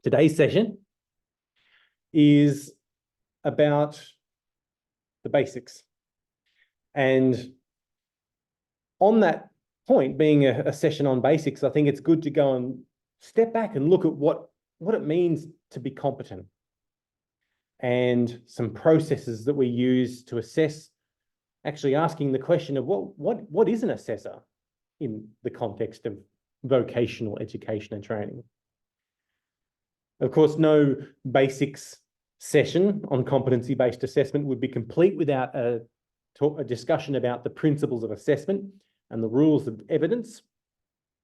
Today's session is about the basics. And on that point, being a session on basics, I think it's good to go and step back and look at what it means to be competent and some processes that we use to assess, actually asking the question of what is an assessor in the context of vocational education and training. Of course, no basics session on competency-based assessment would be complete without a discussion about the principles of assessment and the rules of evidence.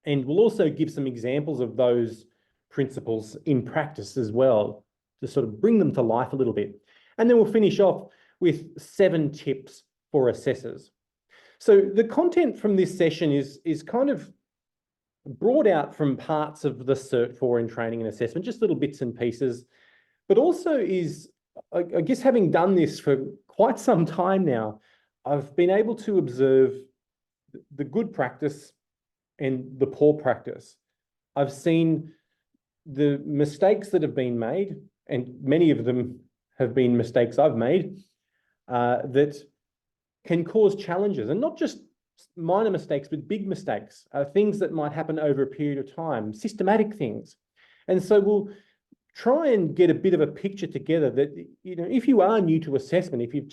And we'll also give some examples of those principles in practice as well, to sort of bring them to life a little bit. And then we'll finish off with 7 tips for assessors. So the content from this session is kind of brought out from parts of the Cert 4 in training and assessment, just little bits and pieces, but also is, I guess, having done this for quite some time now, I've been able to observe the good practice and the poor practice. I've seen the mistakes that have been made, and many of them have been mistakes I've made, that can cause challenges, and not just minor mistakes, but big mistakes, things that might happen over a period of time, systematic things. And so we'll try and get a bit of a picture together that, you know, if you are new to assessment, if you've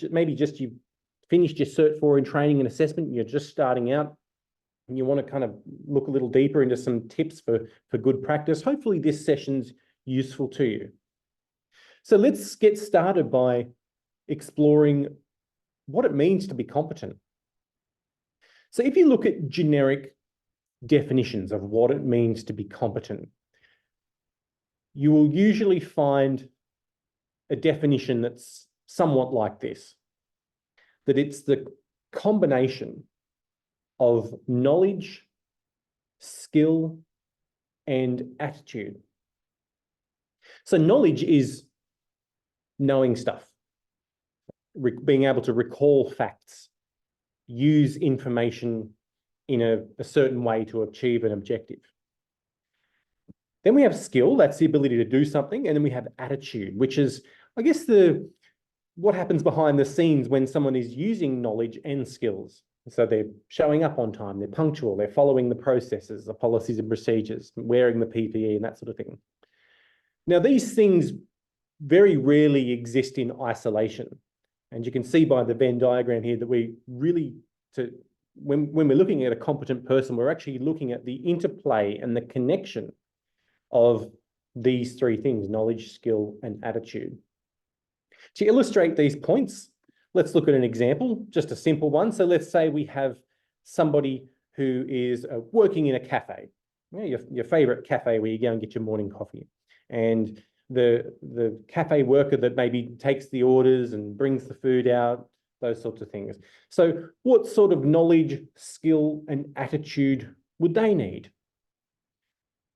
you've finished your Cert 4 in training and assessment, and you're just starting out, and you want to kind of look a little deeper into some tips for good practice, hopefully this session's useful to you. So let's get started by exploring what it means to be competent. So if you look at generic definitions of what it means to be competent, you will usually find a definition that's somewhat like this, that it's the combination of knowledge, skill, and attitude. So knowledge is knowing stuff, being able to recall facts, use information in a certain way to achieve an objective. Then we have skill, that's the ability to do something, and then we have attitude, which is, I guess, what happens behind the scenes when someone is using knowledge and skills. So they're showing up on time, they're punctual, they're following the processes, the policies and procedures, wearing the PPE and that sort of thing. Now, these things very rarely exist in isolation. And you can see by the Venn diagram here that we really, when we're looking at a competent person, we're actually looking at the interplay and the connection of these 3 things: knowledge, skill, and attitude. To illustrate these points, let's look at an example, just a simple one. So let's say we have somebody who is working in a cafe, your favorite cafe where you go and get your morning coffee. And the cafe worker that maybe takes the orders and brings the food out, those sorts of things. So what sort of knowledge, skill, and attitude would they need?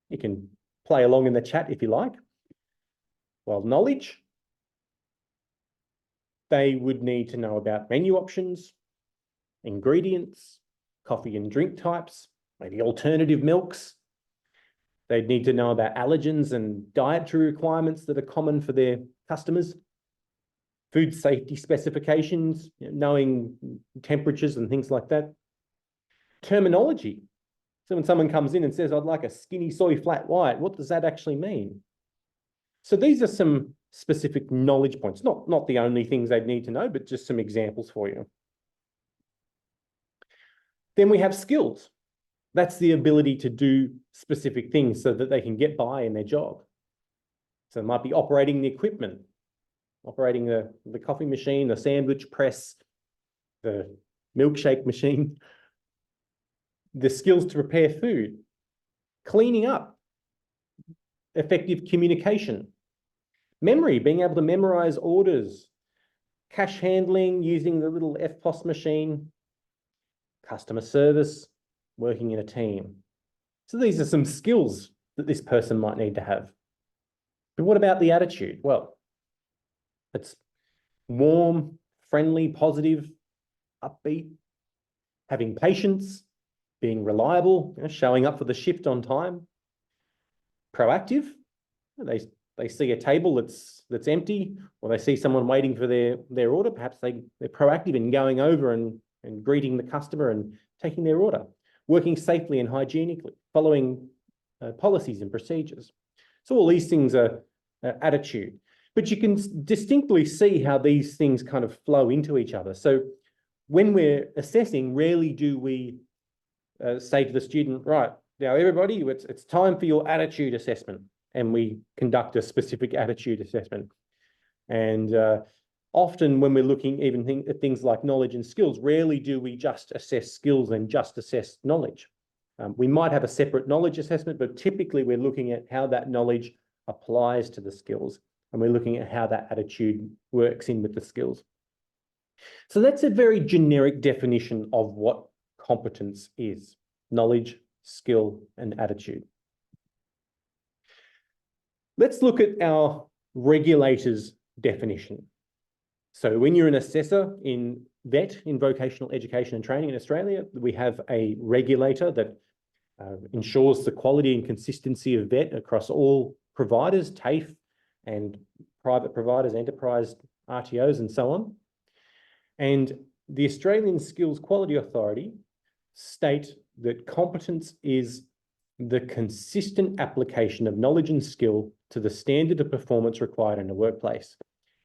You can play along in the chat if you like. Well, knowledge, they would need to know about menu options, ingredients, coffee and drink types, maybe alternative milks. They'd need to know about allergens and dietary requirements that are common for their customers, food safety specifications, knowing temperatures and things like that. Terminology. So when someone comes in and says, I'd like a skinny soy flat white, what does that actually mean? So these are some specific knowledge points, not the only things they'd need to know, but just some examples for you. Then we have skills. That's the ability to do specific things so that they can get by in their job. So it might be operating the equipment, operating the coffee machine, the sandwich press, the milkshake machine, the skills to prepare food, cleaning up, effective communication, memory, being able to memorize orders, cash handling, using the little FPOS machine, customer service, working in a team. So these are some skills that this person might need to have. But what about the attitude? Well, it's warm, friendly, positive, upbeat, having patience, being reliable, showing up for the shift on time, proactive. They they see a table that's empty, or they see someone waiting for their order, perhaps they're proactive in going over and greeting the customer and taking their order, working safely and hygienically, following policies and procedures. So all these things are attitude, but you can distinctly see how these things kind of flow into each other. So when we're assessing, rarely do we say to the student, right, now everybody, it's time for your attitude assessment, and we conduct a specific attitude assessment. And often when we're looking even at things like knowledge and skills, rarely do we just assess skills and just assess knowledge. We might have a separate knowledge assessment, but typically we're looking at how that knowledge applies to the skills, and we're looking at how that attitude works in with the skills. So that's a very generic definition of what competence is: knowledge, skill, and attitude. Let's look at our regulator's definition. So when you're an assessor in VET, in Vocational Education and Training in Australia, we have a regulator that ensures the quality and consistency of VET across all providers, TAFE and private providers, enterprise RTOs, and so on. And the Australian Skills Quality Authority state that competence is the consistent application of knowledge and skill to the standard of performance required in a workplace.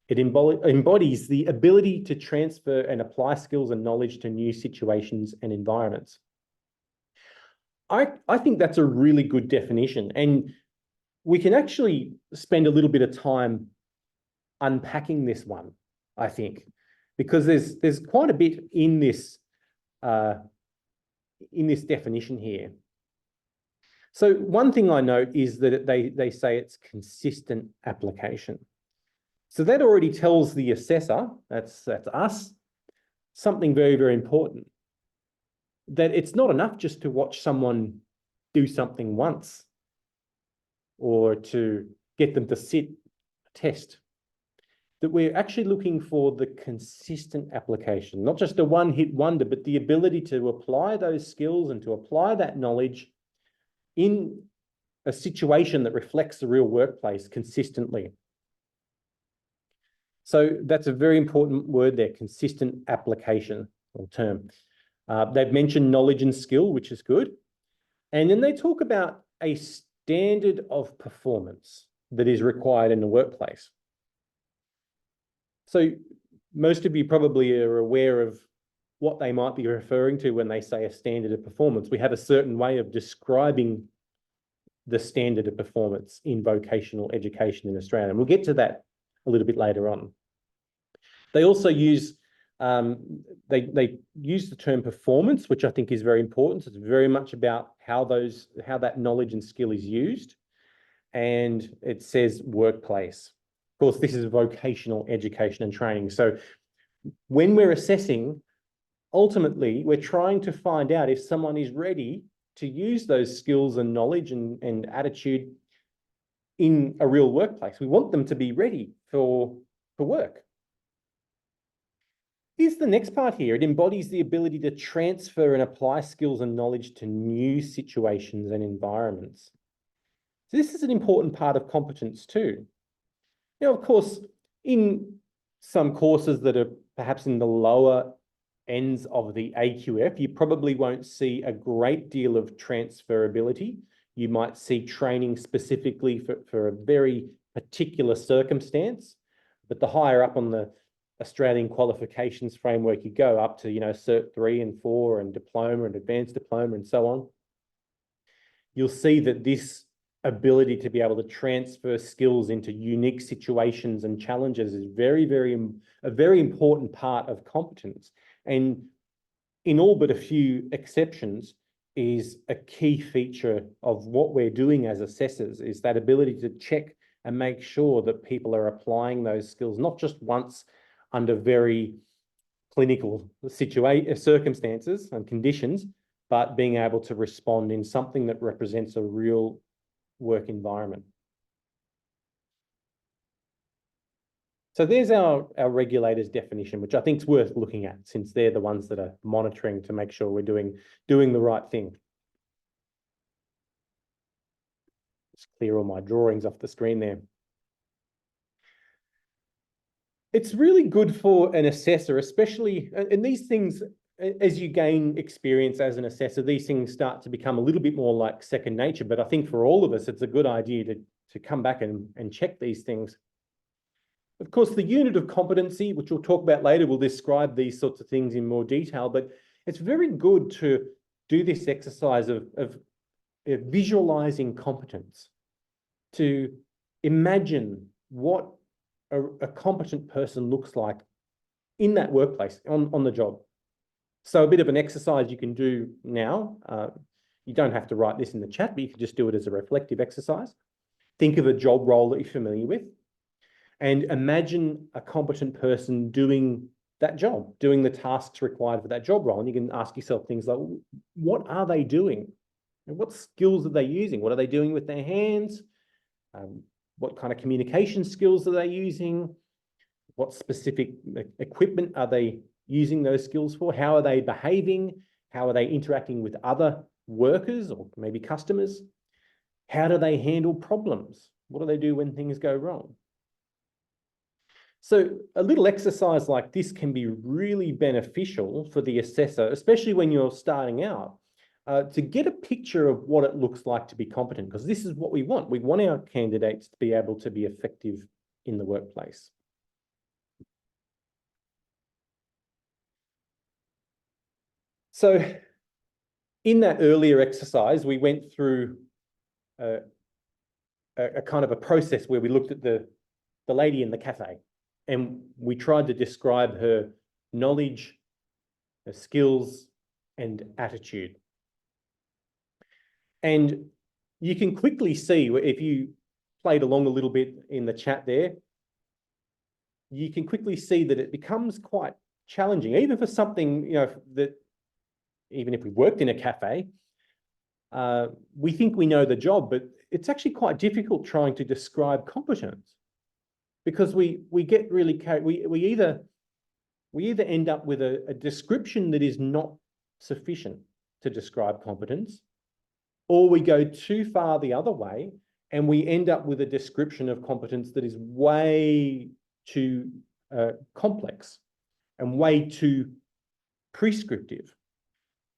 It embodies the ability to transfer and apply skills and knowledge to new situations and environments. I think that's a really good definition, and we can actually spend a little bit of time unpacking this one, I think, because there's quite a bit in this definition here. So one thing I note is that they say it's consistent application. So that already tells the assessor, that's us, something very, very important. That it's not enough just to watch someone do something once or to get them to sit a test. That we're actually looking for the consistent application, not just a one-hit wonder, but the ability to apply those skills and to apply that knowledge in a situation that reflects the real workplace consistently. So that's a very important word there, consistent application or term. They've mentioned knowledge and skill, which is good. And then they talk about a standard of performance that is required in the workplace. So most of you probably are aware of what they might be referring to when they say a standard of performance. We have a certain way of describing the standard of performance in vocational education in Australia. And we'll get to that a little bit later on. They also use they use the term performance, which I think is very important. So it's very much about how that knowledge and skill is used. And it says workplace. Of course, this is vocational education and training. So when we're assessing, ultimately, we're trying to find out if someone is ready to use those skills and knowledge and attitude in a real workplace. We want them to be ready for work. Here's the next part here. It embodies the ability to transfer and apply skills and knowledge to new situations and environments. So this is an important part of competence too. Now, of course, in some courses that are perhaps in the lower ends of the AQF, you probably won't see a great deal of transferability. You might see training specifically for a very particular circumstance, but the higher up on the Australian qualifications framework you go, up to, Cert 3 and 4 and diploma and advanced diploma and so on, you'll see that this ability to be able to transfer skills into unique situations and challenges is a very important part of competence. And in all but a few exceptions, is a key feature of what we're doing as assessors, is that ability to check and make sure that people are applying those skills, not just once under very clinical circumstances and conditions, but being able to respond in something that represents a real work environment. So there's our regulator's definition, which I think is worth looking at, since they're the ones that are monitoring to make sure we're doing the right thing. Just clear all my drawings off the screen there. It's really good for an assessor, especially, and these things, as you gain experience as an assessor, these things start to become a little bit more like second nature. But I think for all of us, it's a good idea to come back and check these things. Of course, the unit of competency, which we'll talk about later, will describe these sorts of things in more detail, but it's very good to do this exercise of visualizing competence, to imagine what a competent person looks like in that workplace, on the job. So a bit of an exercise you can do now. You don't have to write this in the chat, but you can just do it as a reflective exercise. Think of a job role that you're familiar with and imagine a competent person doing that job, doing the tasks required for that job role. And you can ask yourself things like, what are they doing? And what skills are they using? What are they doing with their hands? What kind of communication skills are they using? What specific equipment are they using those skills for? How are they behaving? How are they interacting with other workers or maybe customers? How do they handle problems? What do they do when things go wrong? So a little exercise like this can be really beneficial for the assessor, especially when you're starting out, to get a picture of what it looks like to be competent, because this is what we want. We want our candidates to be able to be effective in the workplace. So in that earlier exercise, we went through a kind of a process where we looked at the lady in the cafe and we tried to describe her knowledge, her skills, and attitude. And you can quickly see, if you played along a little bit in the chat there, you can quickly see that it becomes quite challenging, even for something, you know, that even if we worked in a cafe, we think we know the job, but it's actually quite difficult trying to describe competence, because we get really carried. We either end up with a description that is not sufficient to describe competence, or we go too far the other way and we end up with a description of competence that is way too complex and way too prescriptive.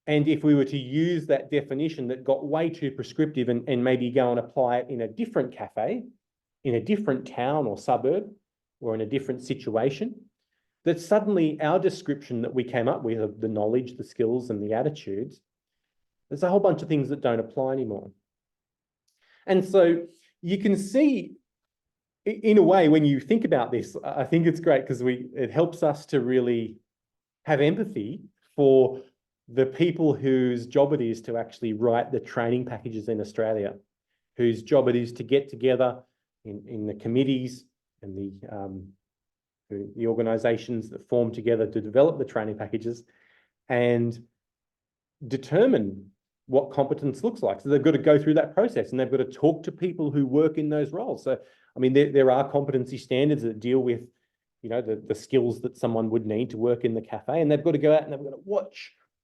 And if we were to use that definition that got way too prescriptive and maybe go and apply it in a different cafe, in a different town or suburb, or in a different situation, that suddenly our description that we came up with of the knowledge, the skills, and the attitudes, there's a whole bunch of things that don't apply anymore. And so you can see, in a way, when you think about this, I think it's great because it helps us to really have empathy for the people whose job it is to actually write the training packages in Australia, whose job it is to get together in the committees and the organisations that form together to develop the training packages and determine what competence looks like. So they've got to go through that process and they've got to talk to people who work in those roles. So, I mean, there are competency standards that deal with, you know, the skills that someone would need to work in the cafe, and they've got to go out and they've got to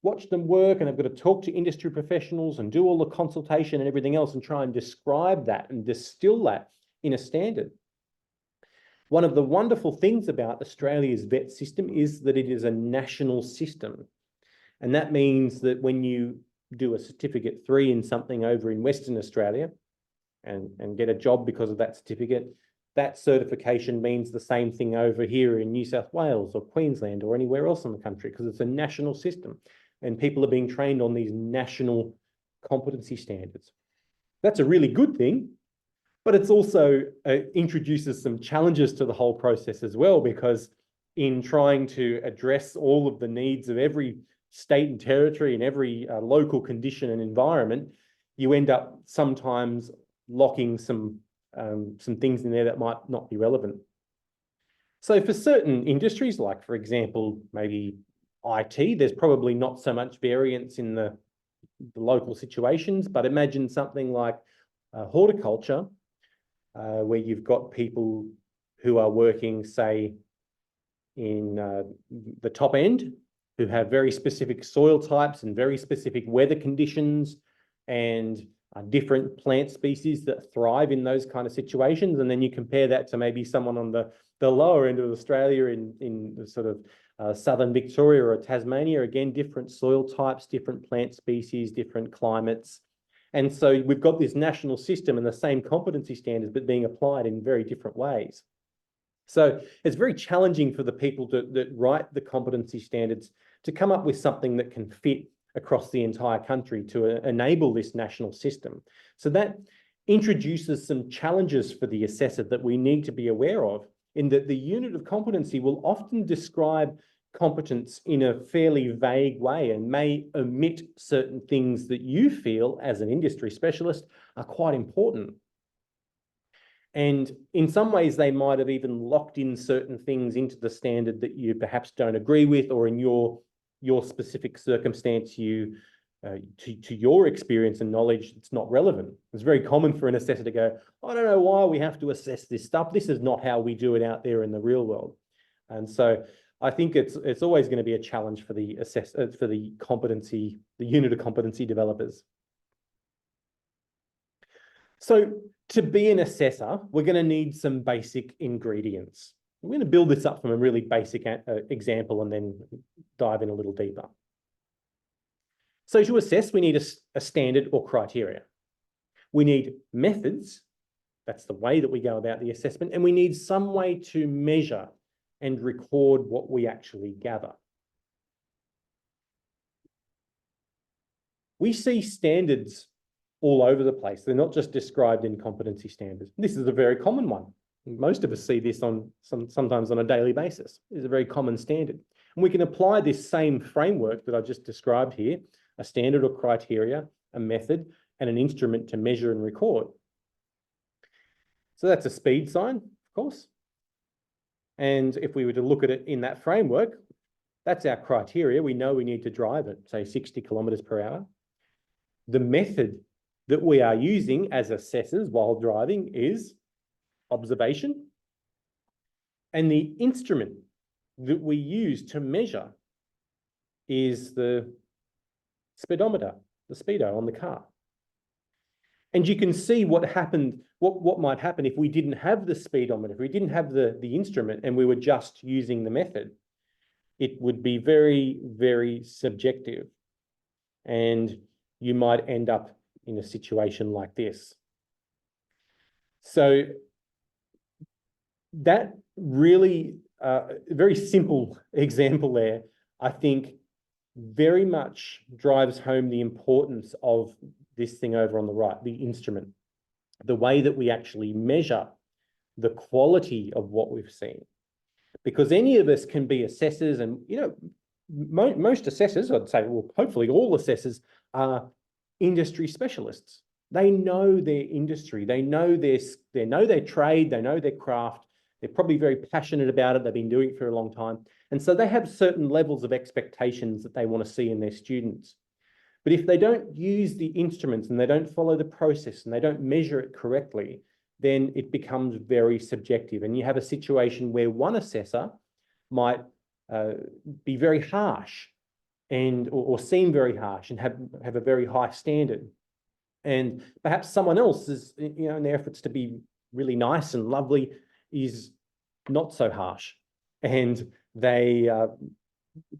watch them work, and they've got to talk to industry professionals and do all the consultation and everything else and try and describe that and distill that in a standard. One of the wonderful things about Australia's VET system is that it is a national system. And that means that when you do a certificate 3 in something over in Western Australia and get a job because of that certificate, that certification means the same thing over here in New South Wales or Queensland or anywhere else in the country, because it's a national system and people are being trained on these national competency standards. That's a really good thing, but it's also introduces some challenges to the whole process as well, because in trying to address all of the needs of every state and territory and every local condition and environment, you end up sometimes locking some things in there that might not be relevant. So for certain industries, like for example, maybe IT, there's probably not so much variance in the local situations, but imagine something like horticulture, where you've got people who are working, say, in the top end, who have very specific soil types and very specific weather conditions, and different plant species that thrive in those kind of situations. And then you compare that to maybe someone on the lower end of Australia in the sort of southern Victoria or Tasmania. Again, different soil types, different plant species, different climates. And so we've got this national system and the same competency standards, but being applied in very different ways. So it's very challenging for the people that write the competency standards to come up with something that can fit across the entire country to enable this national system. So that introduces some challenges for the assessor that we need to be aware of, in that the unit of competency will often describe competence in a fairly vague way and may omit certain things that you feel as an industry specialist are quite important. And in some ways, they might have even locked in certain things into the standard that you perhaps don't agree with, or in your specific circumstance, to your experience and knowledge, it's not relevant. It's very common for an assessor to go, I don't know why we have to assess this stuff. This is not how we do it out there in the real world. And so I think it's always going to be a challenge for the unit of competency developers. So to be an assessor, we're going to need some basic ingredients. We're going to build this up from a really basic example and then dive in a little deeper. So to assess, we need a standard or criteria. We need methods. That's the way that we go about the assessment. And we need some way to measure and record what we actually gather. We see standards all over the place. They're not just described in competency standards. This is a very common one. Most of us see this sometimes on a daily basis. It's a very common standard. And we can apply this same framework that I just described here, a standard or criteria, a method, and an instrument to measure and record. So that's a speed sign, of course. And if we were to look at it in that framework, that's our criteria. We know we need to drive at, say, 60 kilometers per hour. The method that we are using as assessors while driving is observation. And the instrument that we use to measure is the speedometer, the speedo on the car. And you can see what happened, what might happen if we didn't have the speedometer, if we didn't have the instrument and we were just using the method. It would be very, very subjective. And you might end up in a situation like this. So that really, very simple example there, I think very much drives home the importance of this thing over on the right, the instrument, the way that we actually measure the quality of what we've seen. Because any of us can be assessors, and most assessors, I'd say, well, hopefully all assessors are industry specialists. They know their industry, they know their trade, they know their craft. They're probably very passionate about it. They've been doing it for a long time. And so they have certain levels of expectations that they want to see in their students. But if they don't use the instruments and they don't follow the process and they don't measure it correctly, then it becomes very subjective. And you have a situation where one assessor might be very harsh or seem very harsh and have a very high standard. And perhaps someone else is, in their efforts to be really nice and lovely, is not so harsh. And they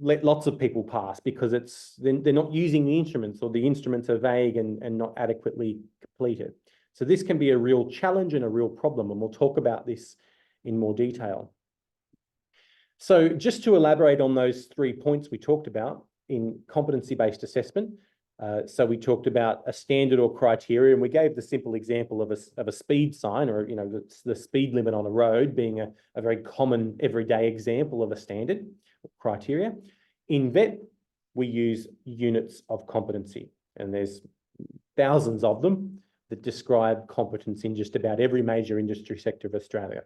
let lots of people pass because they're not using the instruments, or the instruments are vague and not adequately completed. So this can be a real challenge and a real problem, and we'll talk about this in more detail. So just to elaborate on those 3 points we talked about in competency-based assessment, so we talked about a standard or criteria, and we gave the simple example of a speed sign, or the speed limit on a road being a very common everyday example of a standard criteria. In VET, we use units of competency, and there's thousands of them that describe competence in just about every major industry sector of Australia.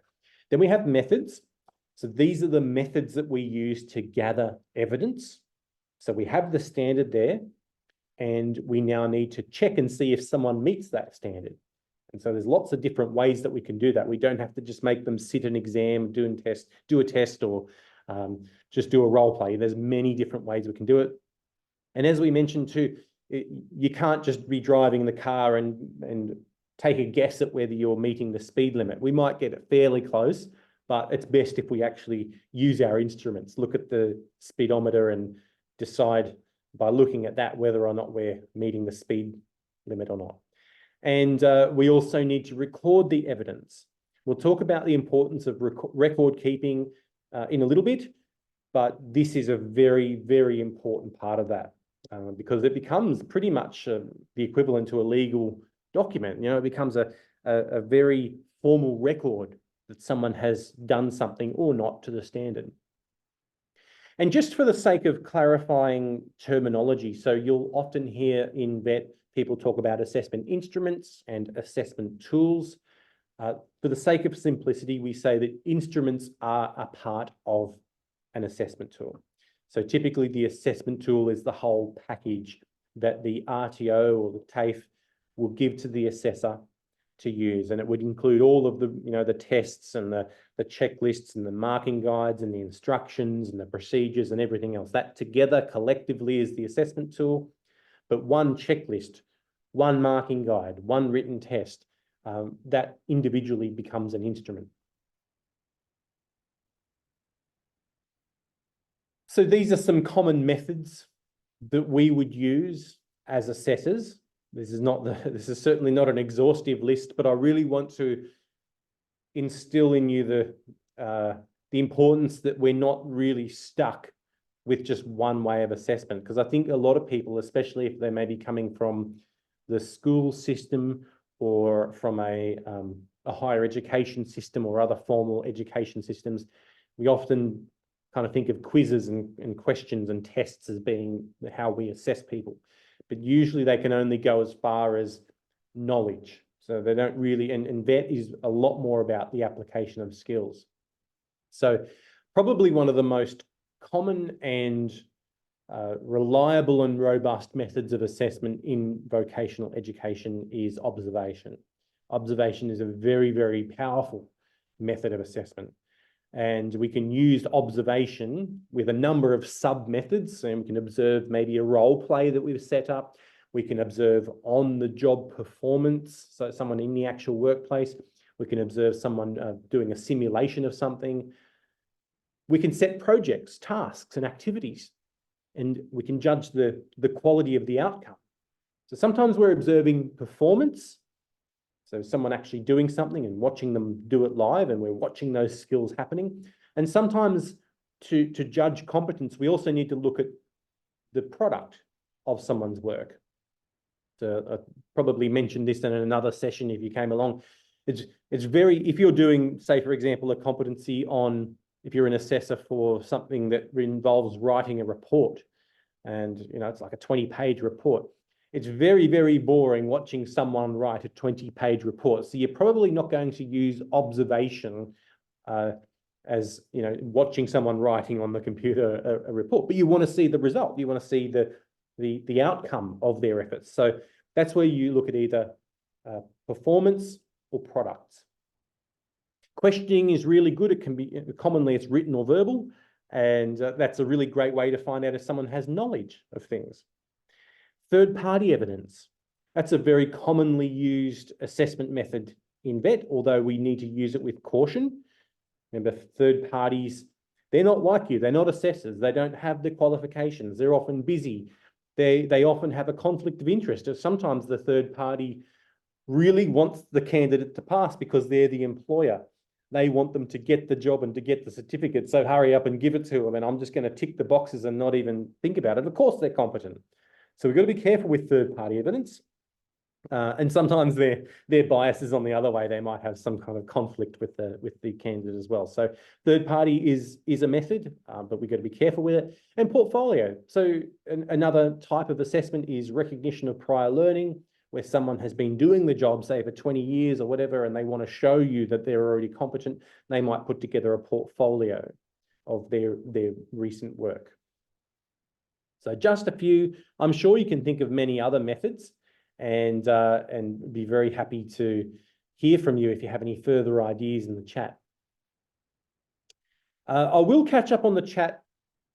Then we have methods. So these are the methods that we use to gather evidence. So we have the standard there, and we now need to check and see if someone meets that standard. And so there's lots of different ways that we can do that. We don't have to just make them sit an exam, do a test, or just do a role play. There's many different ways we can do it. And as we mentioned too, you can't just be driving the car and take a guess at whether you're meeting the speed limit. We might get it fairly close, but it's best if we actually use our instruments, look at the speedometer and decide by looking at that whether or not we're meeting the speed limit or not. And we also need to record the evidence. We'll talk about the importance of record keeping in a little bit, but this is a very, very important part of that because it becomes pretty much the equivalent to a legal document. You know, it becomes a very formal record that someone has done something or not to the standard. And just for the sake of clarifying terminology, so you'll often hear in VET people talk about assessment instruments and assessment tools. For the sake of simplicity, we say that instruments are a part of an assessment tool. So typically the assessment tool is the whole package that the RTO or the TAFE will give to the assessor to use. And it would include all of the, the tests and the checklists and the marking guides and the instructions and the procedures and everything else. That together collectively is the assessment tool. But one checklist, one marking guide, one written test, that individually becomes an instrument. So these are some common methods that we would use as assessors. This is certainly not an exhaustive list, but I really want to instill in you the importance that we're not really stuck with just one way of assessment. Because I think a lot of people, especially if they may be coming from the school system or from a higher education system or other formal education systems, we often kind of think of quizzes and questions and tests as being how we assess people. But usually they can only go as far as knowledge. So they don't really, and VET is a lot more about the application of skills. So probably one of the most common and reliable and robust methods of assessment in vocational education is observation. Observation is a very, very powerful method of assessment. And we can use observation with a number of sub-methods. And we can observe maybe a role play that we've set up. We can observe on-the-job performance, so someone in the actual workplace. We can observe someone doing a simulation of something. We can set projects, tasks, and activities, and we can judge the quality of the outcome. So sometimes we're observing performance, so someone actually doing something and watching them do it live, and we're watching those skills happening. And sometimes to judge competence, we also need to look at the product of someone's work. So I probably mentioned this in another session if you came along. It's very, if you're doing, say, for example, a competency on, if you're an assessor for something that involves writing a report, and it's like a 20-page report. It's very, very boring watching someone write a 20-page report. So you're probably not going to use observation as watching someone writing on the computer a report, but you want to see the result. You want to see the outcome of their efforts. So that's where you look at either performance or products. Questioning is really good. It can be, commonly it's written or verbal, and that's a really great way to find out if someone has knowledge of things. Third-party evidence. That's a very commonly used assessment method in VET, although we need to use it with caution. Remember, third parties, they're not like you. They're not assessors. They don't have the qualifications. They're often busy. They often have a conflict of interest. Sometimes the third party really wants the candidate to pass because they're the employer. They want them to get the job and to get the certificate. So hurry up and give it to them. And I'm just going to tick the boxes and not even think about it. Of course, they're competent. So we've got to be careful with third-party evidence. And sometimes their bias is on the other way. They might have some kind of conflict with the candidate as well. So third-party is a method, but we've got to be careful with it. And portfolio. So another type of assessment is recognition of prior learning, where someone has been doing the job, say, for 20 years or whatever, and they want to show you that they're already competent. They might put together a portfolio of their recent work. So just a few. I'm sure you can think of many other methods, and be very happy to hear from you if you have any further ideas in the chat. I will catch up on the chat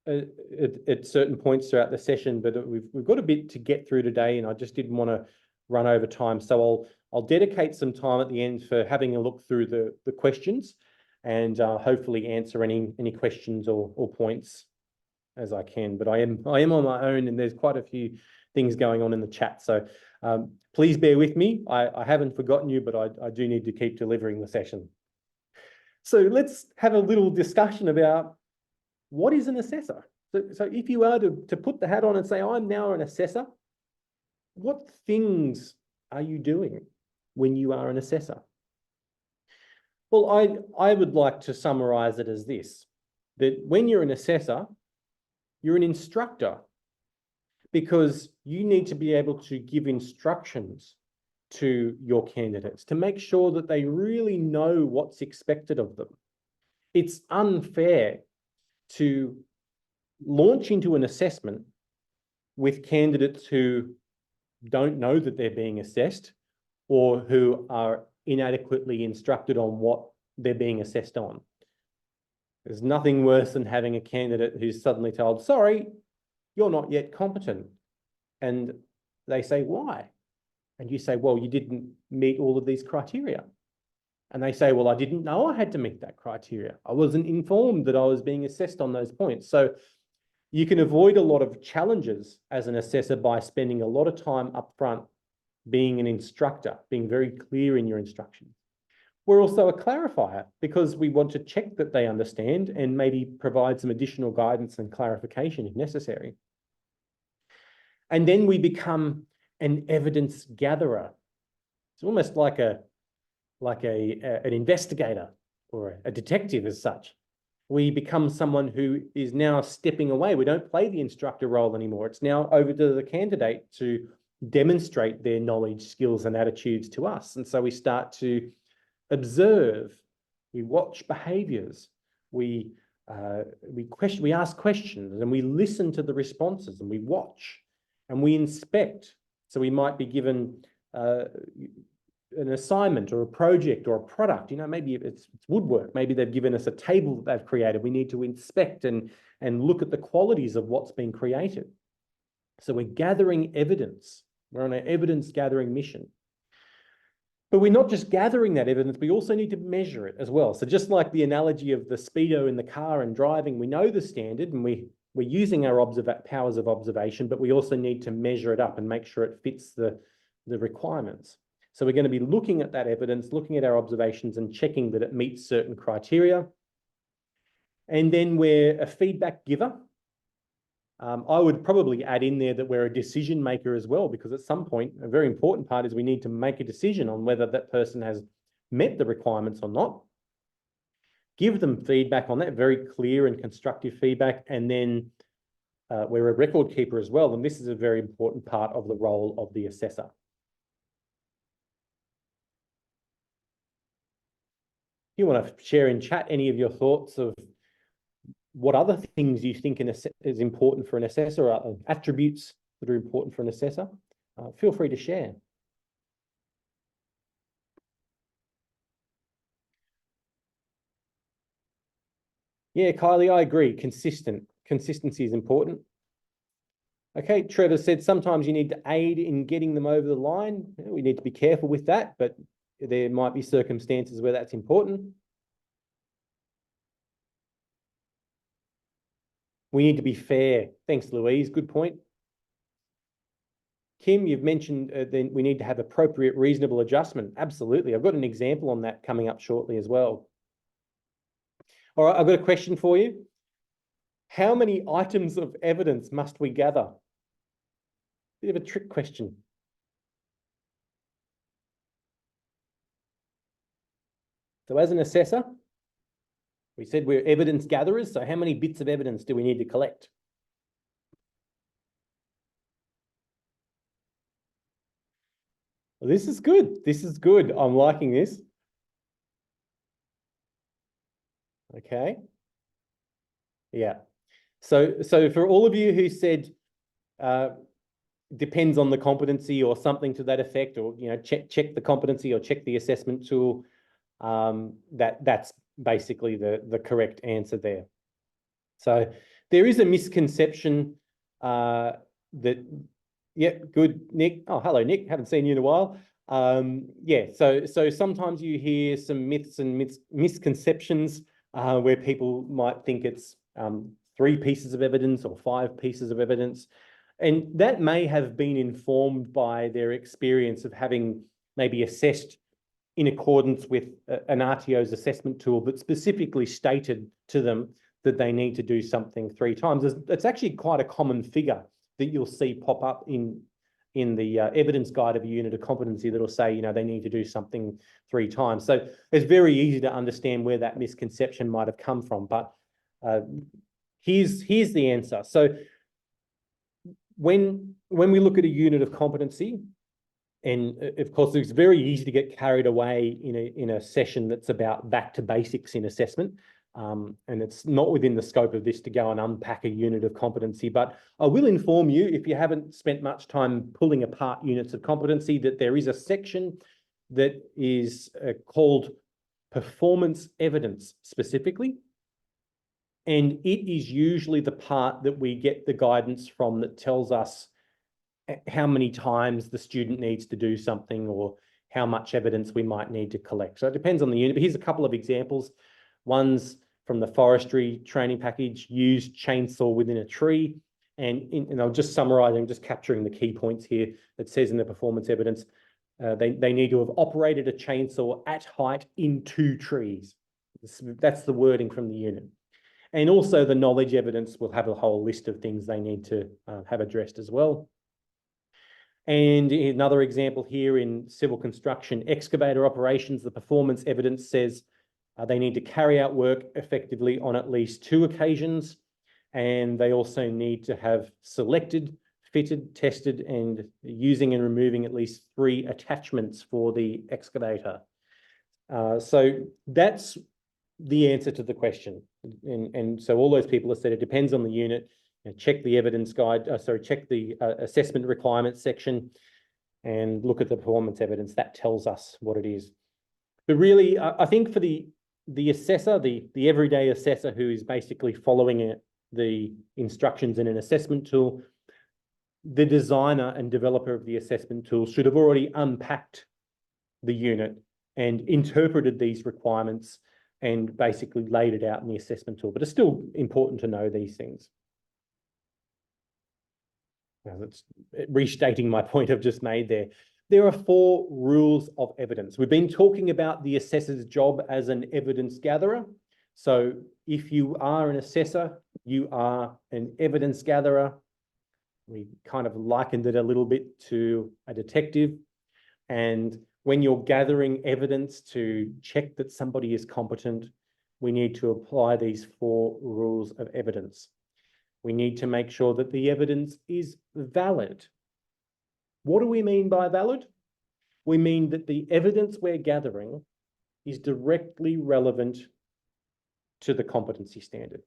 at certain points throughout the session, but we've got a bit to get through today, and I just didn't want to run over time. So I'll dedicate some time at the end for having a look through the questions, and hopefully answer any questions or points as I can. But I am on my own, and there's quite a few things going on in the chat. So please bear with me. I haven't forgotten you, but I do need to keep delivering the session. So let's have a little discussion about what is an assessor. So if you are to put the hat on and say, I'm now an assessor, what things are you doing when you are an assessor? Well, I would like to summarize it as this, that when you're an assessor, you're an instructor, because you need to be able to give instructions to your candidates to make sure that they really know what's expected of them. It's unfair to launch into an assessment with candidates who don't know that they're being assessed, or who are inadequately instructed on what they're being assessed on. There's nothing worse than having a candidate who's suddenly told, sorry, you're not yet competent. And they say, why? And you say, well, you didn't meet all of these criteria. And they say, well, I didn't know I had to meet that criteria. I wasn't informed that I was being assessed on those points. So you can avoid a lot of challenges as an assessor by spending a lot of time up front being an instructor, being very clear in your instructions. We're also a clarifier, because we want to check that they understand and maybe provide some additional guidance and clarification if necessary. And then we become an evidence gatherer. It's almost like an investigator or a detective as such. We become someone who is now stepping away. We don't play the instructor role anymore. It's now over to the candidate to demonstrate their knowledge, skills, and attitudes to us. And so we start to observe, we watch behaviours, we ask questions, and we listen to the responses, and we watch and we inspect. So we might be given an assignment or a project or a product, maybe it's woodwork, maybe they've given us a table that they've created. We need to inspect and look at the qualities of what's been created. So we're gathering evidence. We're on an evidence gathering mission. But we're not just gathering that evidence, we also need to measure it as well. So just like the analogy of the speedo in the car and driving, we know the standard and we're using our powers of observation, but we also need to measure it up and make sure it fits the requirements. So we're going to be looking at that evidence, looking at our observations and checking that it meets certain criteria. And then we're a feedback giver. I would probably add in there that we're a decision maker as well, because at some point, a very important part is we need to make a decision on whether that person has met the requirements or not. Give them feedback on that, very clear and constructive feedback. And then we're a record keeper as well. And this is a very important part of the role of the assessor. If you want to share in chat any of your thoughts of what other things you think is important for an assessor, or attributes that are important for an assessor, feel free to share. Yeah, Kylie, I agree. Consistency is important. Okay, Trevor said sometimes you need to aid in getting them over the line. We need to be careful with that, but there might be circumstances where that's important. We need to be fair. Thanks, Louise. Good point. Kim, you've mentioned then we need to have appropriate, reasonable adjustment. Absolutely. I've got an example on that coming up shortly as well. All right, I've got a question for you. How many items of evidence must we gather? Bit of a trick question. So as an assessor, we said we're evidence gatherers. So how many bits of evidence do we need to collect? Well, this is good. This is good. I'm liking this. Okay. Yeah. So for all of you who said depends on the competency or something to that effect, or check the competency or check the assessment tool, that's basically the correct answer there. So There is a misconception that, yeah, good, Nick. Oh, hello, Nick. Haven't seen you in a while. Yeah, so sometimes you hear some myths and misconceptions where people might think it's 3 pieces of evidence or 5 pieces of evidence. And that may have been informed by their experience of having maybe assessed in accordance with an RTO's assessment tool that specifically stated to them that they need to do something 3 times. It's actually quite a common figure that you'll see pop up in the evidence guide of a unit of competency that'll say, you know, they need to do something 3 times. So it's very easy to understand where that misconception might have come from. But here's the answer. So when we look at a unit of competency, and of course, it's very easy to get carried away in a session that's about back to basics in assessment. And it's not within the scope of this to go and unpack a unit of competency. But I will inform you, if you haven't spent much time pulling apart units of competency, that there is a section that is called performance evidence specifically. And it is usually the part that we get the guidance from that tells us how many times the student needs to do something or how much evidence we might need to collect. So it depends on the unit, but here's a couple of examples. One's from the forestry training package, use chainsaw within a tree. And I'll just summarize, I'm just capturing the key points here. It says in the performance evidence, they need to have operated a chainsaw at height in 2 trees. That's the wording from the unit. And also the knowledge evidence will have a whole list of things they need to have addressed as well. And another example here in civil construction excavator operations, the performance evidence says they need to carry out work effectively on at least 2 occasions. And they also need to have selected, fitted, tested, and using and removing at least 3 attachments for the excavator. So that's the answer to the question. And so all those people have said it depends on the unit. Check the evidence guide, check the assessment requirements section and look at the performance evidence. That tells us what it is. But really, I think for the assessor, the everyday assessor who is basically following the instructions in an assessment tool, the designer and developer of the assessment tool should have already unpacked the unit and interpreted these requirements and basically laid it out in the assessment tool. But it's still important to know these things. Now, that's restating my point I've just made there. There are 4 rules of evidence. We've been talking about the assessor's job as an evidence gatherer. So if you are an assessor, you are an evidence gatherer. We kind of likened it a little bit to a detective. And when you're gathering evidence to check that somebody is competent, we need to apply these 4 rules of evidence. We need to make sure that the evidence is valid. What do we mean by valid? We mean that the evidence we're gathering is directly relevant to the competency standard.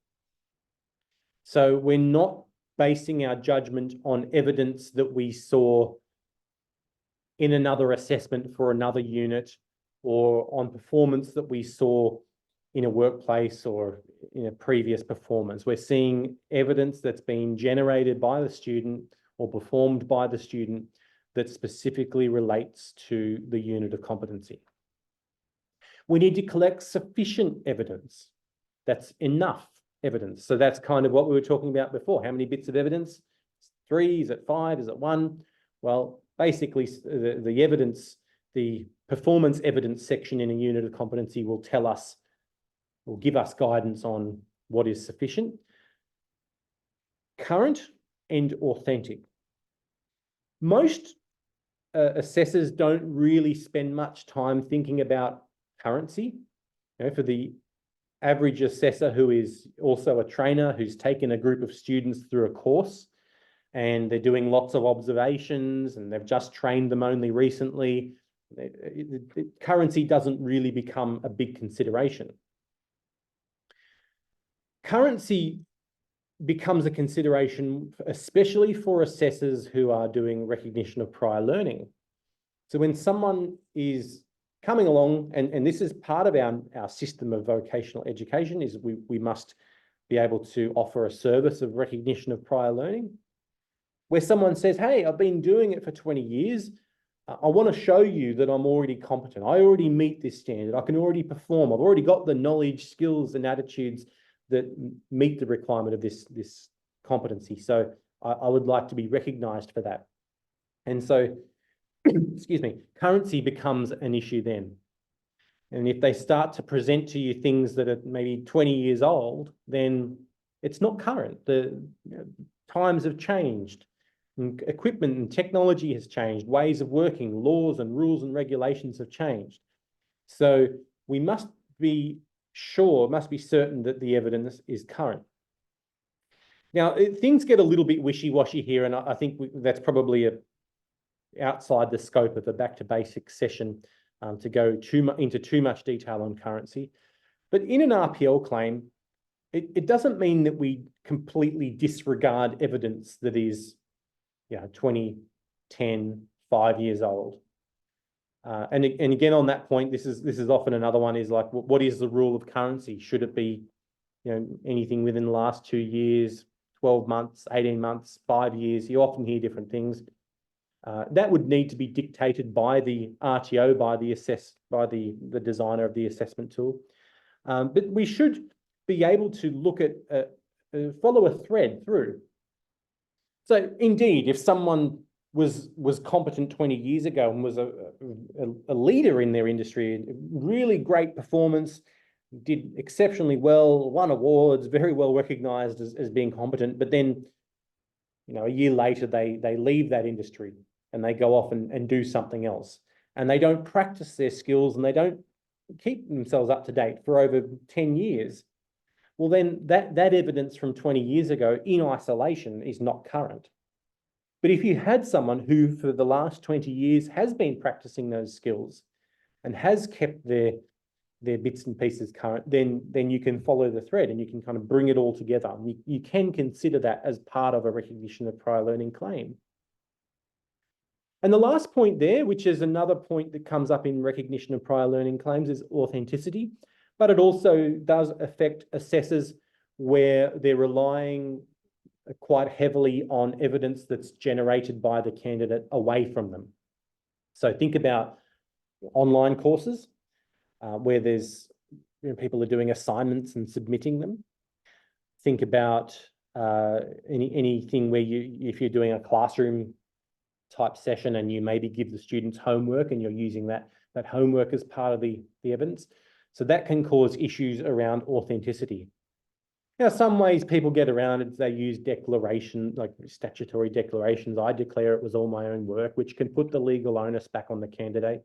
So we're not basing our judgment on evidence that we saw in another assessment for another unit or on performance that we saw in a workplace or in a previous performance. We're seeing evidence that's been generated by the student or performed by the student that specifically relates to the unit of competency. We need to collect sufficient evidence. That's enough evidence. So that's kind of what we were talking about before. How many bits of evidence? 3, is it 5, is it 1? Well, basically the evidence, the performance evidence section in a unit of competency will tell us, will give us guidance on what is sufficient, current, and authentic. Most assessors don't really spend much time thinking about currency. You know, for the average assessor who is also a trainer who's taken a group of students through a course and they're doing lots of observations and they've just trained them only recently, currency doesn't really become a big consideration. Currency becomes a consideration, especially for assessors who are doing recognition of prior learning. So when someone is coming along, and this is part of our system of vocational education, is we must be able to offer a service of recognition of prior learning, where someone says, hey, I've been doing it for 20 years. I want to show you that I'm already competent. I already meet this standard. I can already perform. I've already got the knowledge, skills, and attitudes that meet the requirement of this competency. So I would like to be recognized for that. And so, excuse me, currency becomes an issue then. And if they start to present to you things that are maybe 20 years old, then it's not current. The times have changed. And equipment and technology has changed. Ways of working, laws and rules and regulations have changed. So we must be sure, must be certain that the evidence is current. Now, things get a little bit wishy-washy here, and I think that's probably outside the scope of the back to basics session to go into too much detail on currency. But in an RPL claim, it doesn't mean that we completely disregard evidence that is 20, 10, 5 years old. And again, on that point, this is often another one is like, what is the rule of currency? Should it be anything within the last 2 years, 12 months, 18 months, 5 years? You often hear different things. That would need to be dictated by the RTO, by the designer of the assessment tool. But we should be able to look at, follow a thread through. So indeed, if someone was competent 20 years ago and was a leader in their industry, really great performance, did exceptionally well, won awards, very well recognized as being competent, but then a year later they leave that industry and they go off and do something else, and they don't practice their skills and they don't keep themselves up to date for over 10 years. Well, then that evidence from 20 years ago in isolation is not current. But if you had someone who for the last 20 years has been practicing those skills and has kept their bits and pieces current, then you can follow the thread and you can kind of bring it all together. You can consider that as part of a recognition of prior learning claim. And the last point there, which is another point that comes up in recognition of prior learning claims, is authenticity. But it also does affect assessors where they're relying quite heavily on evidence that's generated by the candidate away from them. So think about online courses where there's people are doing assignments and submitting them. Think about anything where if you're doing a classroom type session and you maybe give the students homework and you're using that homework as part of the evidence. So that can cause issues around authenticity. Now, some ways people get around it, they use declaration, like statutory declarations. I declare it was all my own work, which can put the legal onus back on the candidate.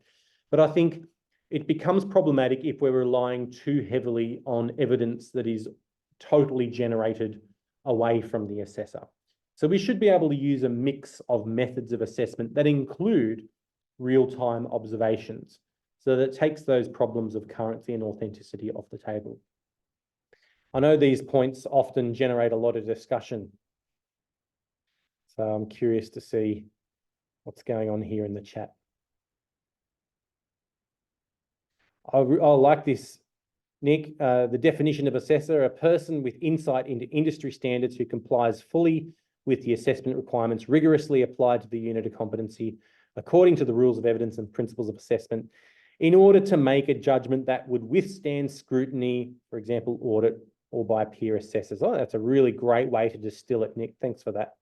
But I think it becomes problematic if we're relying too heavily on evidence that is totally generated away from the assessor. So we should be able to use a mix of methods of assessment that include real-time observations, so that it takes those problems of currency and authenticity off the table. I know these points often generate a lot of discussion, so I'm curious to see what's going on here in the chat. I like this, Nick. The definition of assessor: a person with insight into industry standards who complies fully with the assessment requirements rigorously applied to the unit of competency according to the rules of evidence and principles of assessment, in order to make a judgment that would withstand scrutiny, for example, audit, or by peer assessors. Oh, that's a really great way to distill it, Nick. Thanks for that.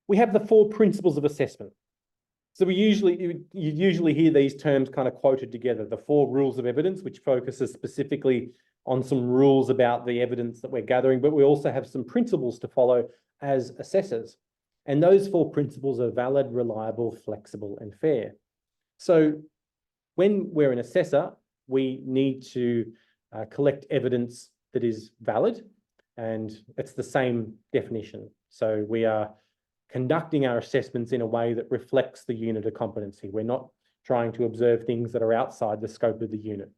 We have the 4 principles of assessment. So you usually hear these terms kind of quoted together, the 4 rules of evidence, which focuses specifically on some rules about the evidence that we're gathering, but we also have some principles to follow as assessors. And those 4 principles are valid, reliable, flexible, and fair. So when we're an assessor, we need to collect evidence that is valid, and it's the same definition. So we are conducting our assessments in a way that reflects the unit of competency. We're not trying to observe things that are outside the scope of the unit.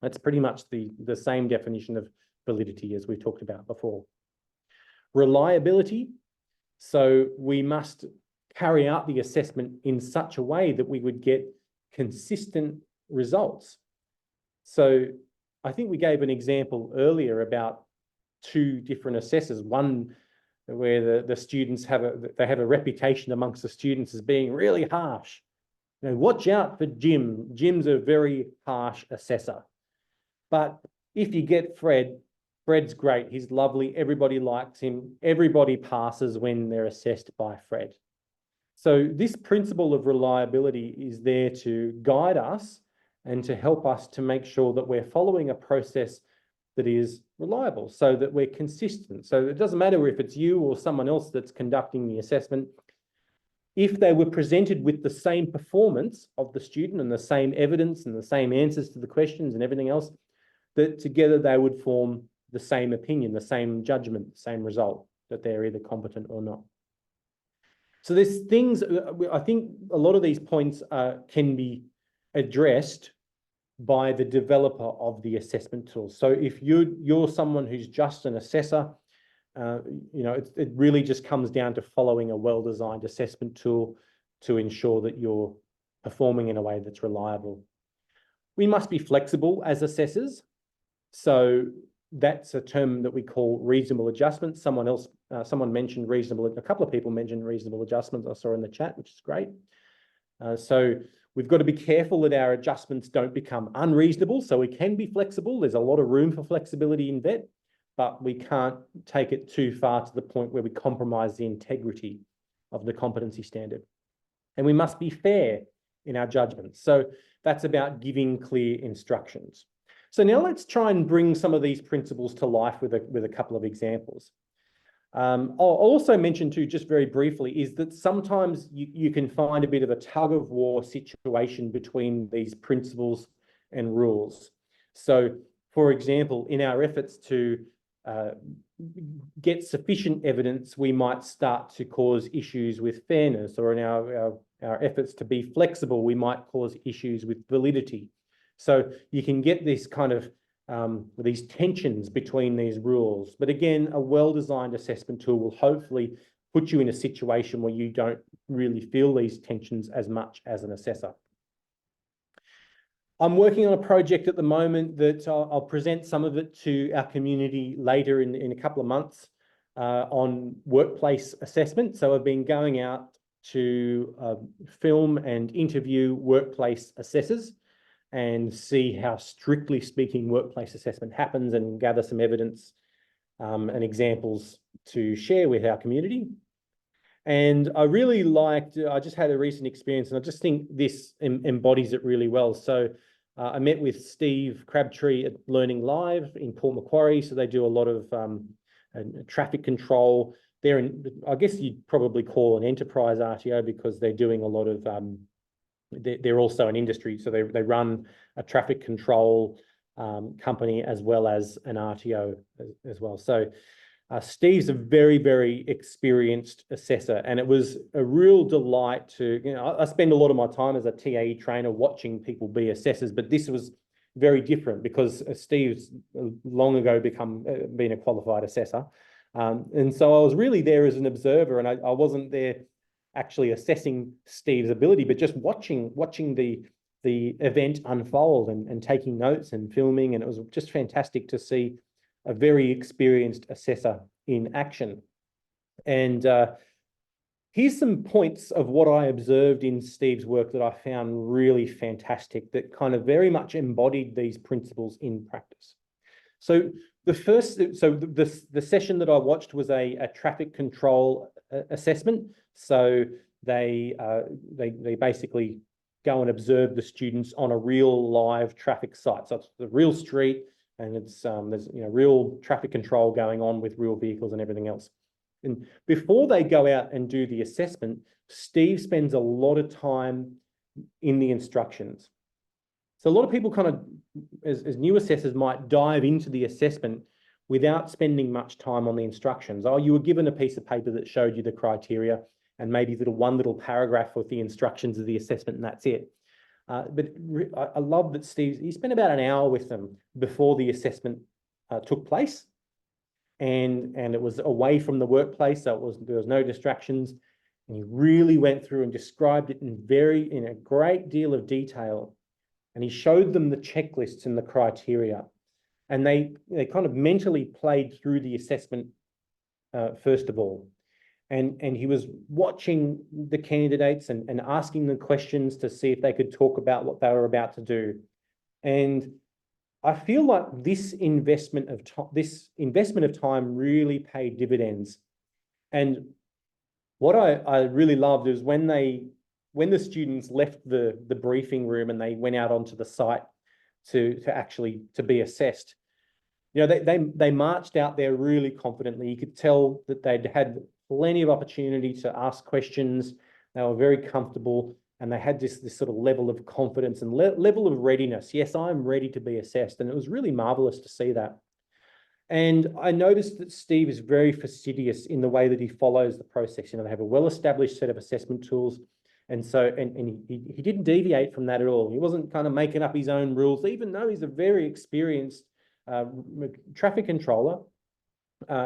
That's pretty much the same definition of validity as we talked about before. Reliability. So we must carry out the assessment in such a way that we would get consistent results. So I think we gave an example earlier about 2 different assessors, one where the students have a reputation amongst the students as being really harsh. You know, watch out for Jim. Jim's a very harsh assessor. But if you get Fred, Fred's great. He's lovely. Everybody likes him. Everybody passes when they're assessed by Fred. So this principle of reliability is there to guide us and to help us to make sure that we're following a process that is reliable, so that we're consistent. So it doesn't matter if it's you or someone else that's conducting the assessment. If they were presented with the same performance of the student and the same evidence and the same answers to the questions and everything else, that together they would form the same opinion, the same judgment, the same result, that they're either competent or not. So there's things, I think a lot of these points can be addressed by the developer of the assessment tool. So if you're someone who's just an assessor, you know, it really just comes down to following a well-designed assessment tool to ensure that you're performing in a way that's reliable. We must be flexible as assessors. So that's a term that we call reasonable adjustment. Someone mentioned reasonable, a couple of people mentioned reasonable adjustments I saw in the chat, which is great. So we've got to be careful that our adjustments don't become unreasonable. So we can be flexible. There's a lot of room for flexibility in VET, but we can't take it too far to the point where we compromise the integrity of the competency standard. And we must be fair in our judgments. So that's about giving clear instructions. So now let's try and bring some of these principles to life with a couple of examples. I'll also mention too, just very briefly, is that sometimes you can find a bit of a tug of war situation between these principles and rules. So, for example, in our efforts to get sufficient evidence, we might start to cause issues with fairness, or in our efforts to be flexible, we might cause issues with validity. So you can get this kind of these tensions between these rules. But again, a well-designed assessment tool will hopefully put you in a situation where you don't really feel these tensions as much as an assessor. I'm working on a project at the moment that I'll present some of it to our community later in a couple of months on workplace assessment. So I've been going out to film and interview workplace assessors and see how, strictly speaking, workplace assessment happens, and gather some evidence and examples to share with our community. And I really liked, I just had a recent experience, and I just think this embodies it really well. So I met with Steve Crabtree at Learning Live in Port Macquarie. So they do a lot of traffic control. They're in, I guess you'd probably call an enterprise RTO, because they're doing a lot of they're also an industry, so they run a traffic control company as well as an RTO as well. So Steve's a very, very experienced assessor, and it was a real delight to, you know, I spend a lot of my time as a TAE trainer watching people be assessors, but this was very different because Steve's long ago been a qualified assessor. And so I was really there as an observer, and I wasn't there actually assessing Steve's ability, but just watching the event unfold and taking notes and filming. And it was just fantastic to see a very experienced assessor in action. And here's some points of what I observed in Steve's work that I found really fantastic, that kind of very much embodied these principles in practice. So the session that I watched was a traffic control assessment. So they basically go and observe the students on a real live traffic site. So it's the real street, and it's there's, you know, real traffic control going on with real vehicles and everything else. And before they go out and do the assessment, Steve spends a lot of time in the instructions. So a lot of people kind of, as new assessors, might dive into the assessment without spending much time on the instructions. Oh, you were given a piece of paper that showed you the criteria and maybe one little paragraph with the instructions of the assessment, and that's it. But I love that he spent about an hour with them before the assessment took place, and it was away from the workplace, so there was no distractions. And he really went through and described it in a great deal of detail. And he showed them the checklists and the criteria. And they kind of mentally played through the assessment first of all. And he was watching the candidates and asking them questions to see if they could talk about what they were about to do. And I feel like this investment of time really paid dividends. And what I really loved is when the students left the briefing room and they went out onto the site to be assessed, you know, they marched out there really confidently. You could tell that they'd had plenty of opportunity to ask questions. They were very comfortable, and they had this sort of level of confidence and level of readiness. Yes, I'm ready to be assessed. And it was really marvelous to see that. And I noticed that Steve is very fastidious in the way that he follows the process. You know, they have a well-established set of assessment tools. And so, he didn't deviate from that at all. He wasn't kind of making up his own rules, even though he's a very experienced traffic controller.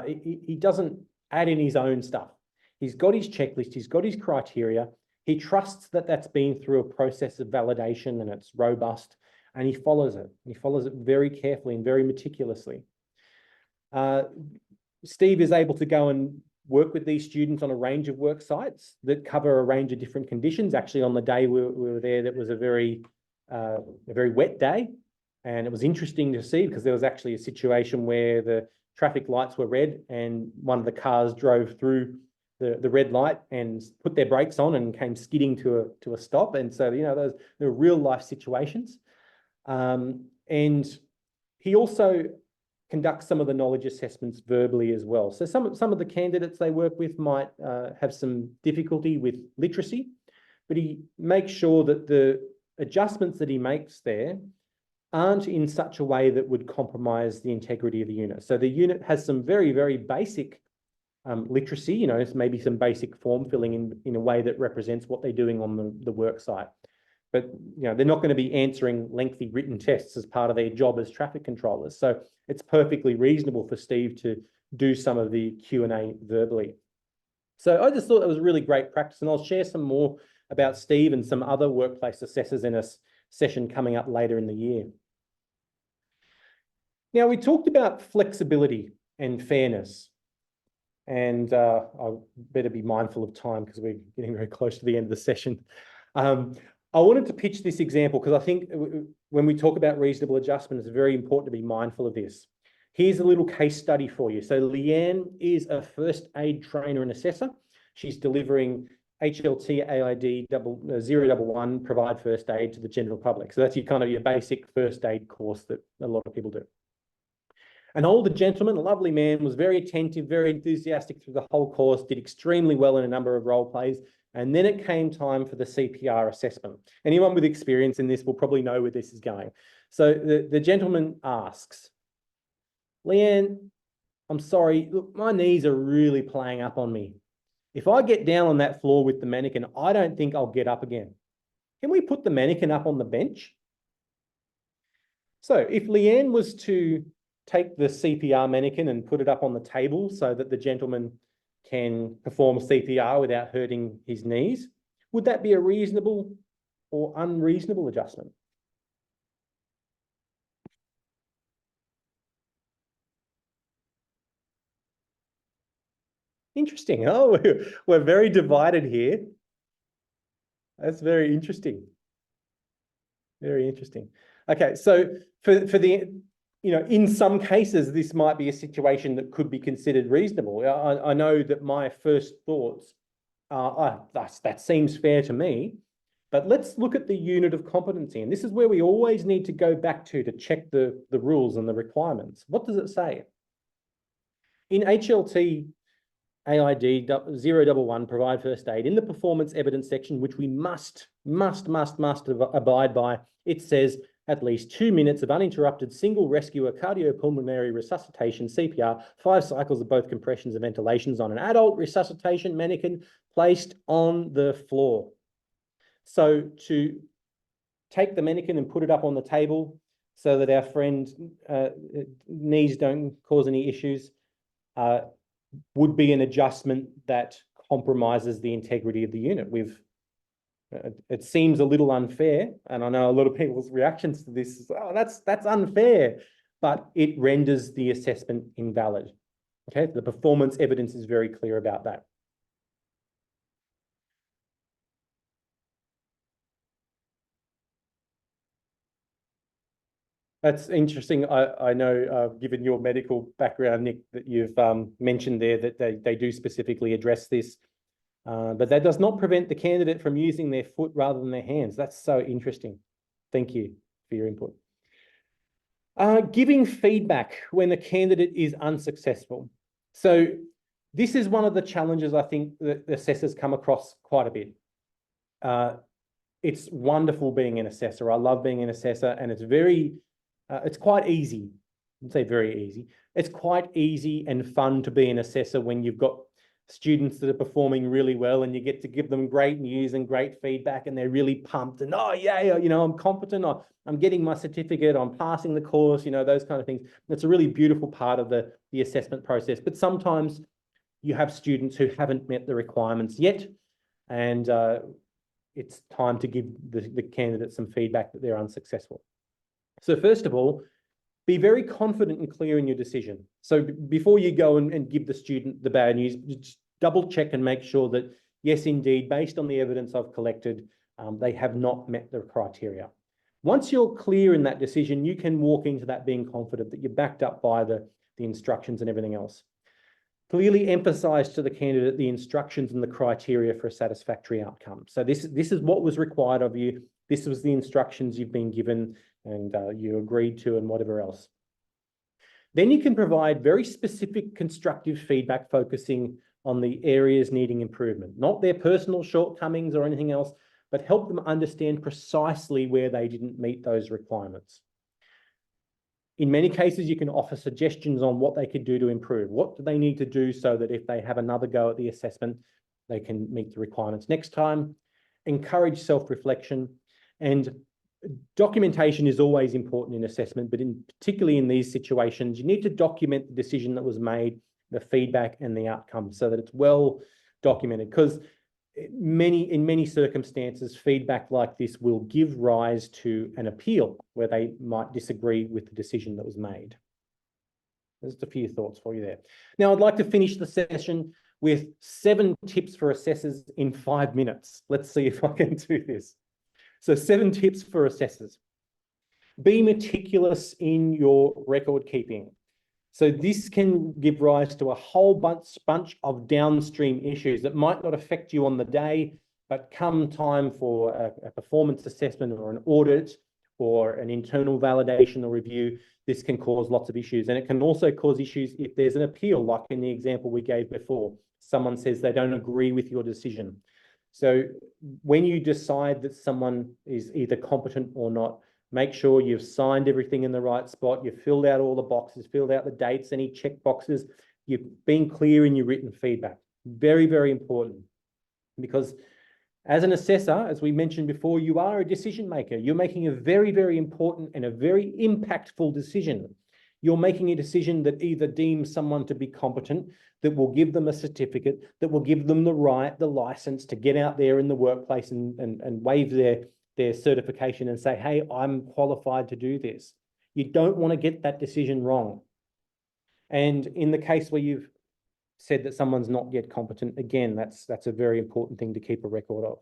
He doesn't add in his own stuff. He's got his checklist, he's got his criteria. He trusts that that's been through a process of validation and it's robust, and he follows it. He follows it very carefully and very meticulously. Steve is able to go and work with these students on a range of work sites that cover a range of different conditions. Actually, on the day we were there, that was a very wet day. And it was interesting to see because there was actually a situation where the traffic lights were red and one of the cars drove through the red light and put their brakes on and came skidding to a stop. And so, you know, those are real life situations. And he also conducts some of the knowledge assessments verbally as well. So some of the candidates they work with might have some difficulty with literacy, but he makes sure that the adjustments that he makes there aren't in such a way that would compromise the integrity of the unit. So the unit has some very, very basic literacy, you know, it's maybe some basic form filling in a way that represents what they're doing on the work site. But, you know, they're not going to be answering lengthy written tests as part of their job as traffic controllers. So it's perfectly reasonable for Steve to do some of the Q&A verbally. So I just thought that was a really great practice, and I'll share some more about Steve and some other workplace assessors in a session coming up later in the year. Now, we talked about flexibility and fairness, and I better be mindful of time because we're getting very close to the end of the session. I wanted to pitch this example because I think when we talk about reasonable adjustment, it's very important to be mindful of this. Here's a little case study for you. So Leanne is a first aid trainer and assessor. She's delivering HLT AID 011 provide first aid to the general public. So that's your basic first aid course that a lot of people do. An older gentleman, a lovely man, was very attentive, very enthusiastic through the whole course, did extremely well in a number of role plays. And then it came time for the CPR assessment. Anyone with experience in this will probably know where this is going. So the gentleman asks, Leanne, I'm sorry, look, my knees are really playing up on me. If I get down on that floor with the mannequin, I don't think I'll get up again. Can we put the mannequin up on the bench? So if Leanne was to take the CPR mannequin and put it up on the table so that the gentleman can perform CPR without hurting his knees, would that be a reasonable or unreasonable adjustment? Interesting. Oh, we're very divided here. That's very interesting. Very interesting. Okay, so for the, you know, in some cases, this might be a situation that could be considered reasonable. I know that my first thoughts are, that seems fair to me, but let's look at the unit of competency. And this is where we always need to go back to check the rules and the requirements. What does it say? In HLT AID 011 provide first aid, in the performance evidence section, which we must abide by, it says at least 2 minutes of uninterrupted single rescuer cardiopulmonary resuscitation, CPR, 5 cycles of both compressions and ventilations on an adult resuscitation mannequin placed on the floor. So to take the mannequin and put it up on the table so that our friend's knees don't cause any issues would be an adjustment that compromises the integrity of the unit. It seems a little unfair, and I know a lot of people's reactions to this is, oh, that's unfair, but it renders the assessment invalid. Okay, the performance evidence is very clear about that. That's interesting. I know, given your medical background, Nick, that you've mentioned there that they do specifically address this, but that does not prevent the candidate from using their foot rather than their hands. That's so interesting. Thank you for your input. Giving feedback when the candidate is unsuccessful. So this is one of the challenges I think that the assessors come across quite a bit. It's wonderful being an assessor. I love being an assessor, and it's quite easy. I'd say very easy. It's quite easy and fun to be an assessor when you've got students that are performing really well and you get to give them great news and great feedback and they're really pumped and, oh yeah, you know, I'm competent, I'm getting my certificate, I'm passing the course, you know, those kind of things. It's a really beautiful part of the assessment process. But sometimes you have students who haven't met the requirements yet, and it's time to give the candidate some feedback that they're unsuccessful. So first of all, be very confident and clear in your decision. So before you go and give the student the bad news, just double check and make sure that, yes, indeed, based on the evidence I've collected, they have not met the criteria. Once you're clear in that decision, you can walk into that being confident that you're backed up by the instructions and everything else. Clearly emphasize to the candidate the instructions and the criteria for a satisfactory outcome. So this is what was required of you. This was the instructions you've been given and you agreed to and whatever else. Then you can provide very specific constructive feedback focusing on the areas needing improvement, not their personal shortcomings or anything else, but help them understand precisely where they didn't meet those requirements. In many cases, you can offer suggestions on what they could do to improve. What do they need to do so that if they have another go at the assessment, they can meet the requirements next time? Encourage self-reflection, and documentation is always important in assessment, but particularly in these situations, you need to document the decision that was made, the feedback and the outcome so that it's well documented, because in many circumstances, feedback like this will give rise to an appeal where they might disagree with the decision that was made. There's just a few thoughts for you there. Now, I'd like to finish the session with 7 tips for assessors in 5 minutes. Let's see if I can do this. So 7 tips for assessors. Be meticulous in your record keeping. So this can give rise to a whole bunch of downstream issues that might not affect you on the day, but come time for a performance assessment or an audit or an internal validation or review, this can cause lots of issues. And it can also cause issues if there's an appeal, like in the example we gave before. Someone says they don't agree with your decision. So when you decide that someone is either competent or not, make sure you've signed everything in the right spot, you've filled out all the boxes, filled out the dates, any check boxes, you've been clear in your written feedback. Very, very important, because as an assessor, as we mentioned before, you are a decision maker. You're making a very, very important and a very impactful decision. You're making a decision that either deems someone to be competent, that will give them a certificate, that will give them the license to get out there in the workplace and waive their certification and say, hey, I'm qualified to do this. You don't want to get that decision wrong. And in the case where you've said that someone's not yet competent, again, that's a very important thing to keep a record of.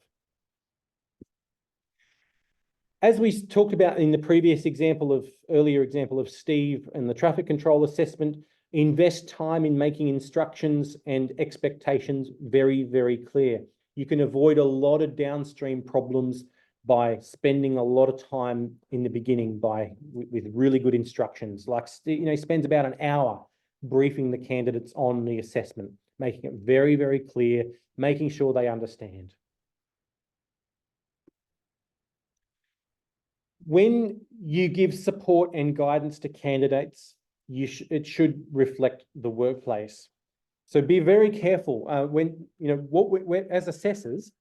As we talked about in the previous earlier example of Steve and the traffic control assessment, invest time in making instructions and expectations very, very clear. You can avoid a lot of downstream problems by spending a lot of time in the beginning with really good instructions. Like, he spends about an hour briefing the candidates on the assessment, making it very, very clear, making sure they understand. When you give support and guidance to candidates, it should reflect the workplace. So be very careful. As assessors,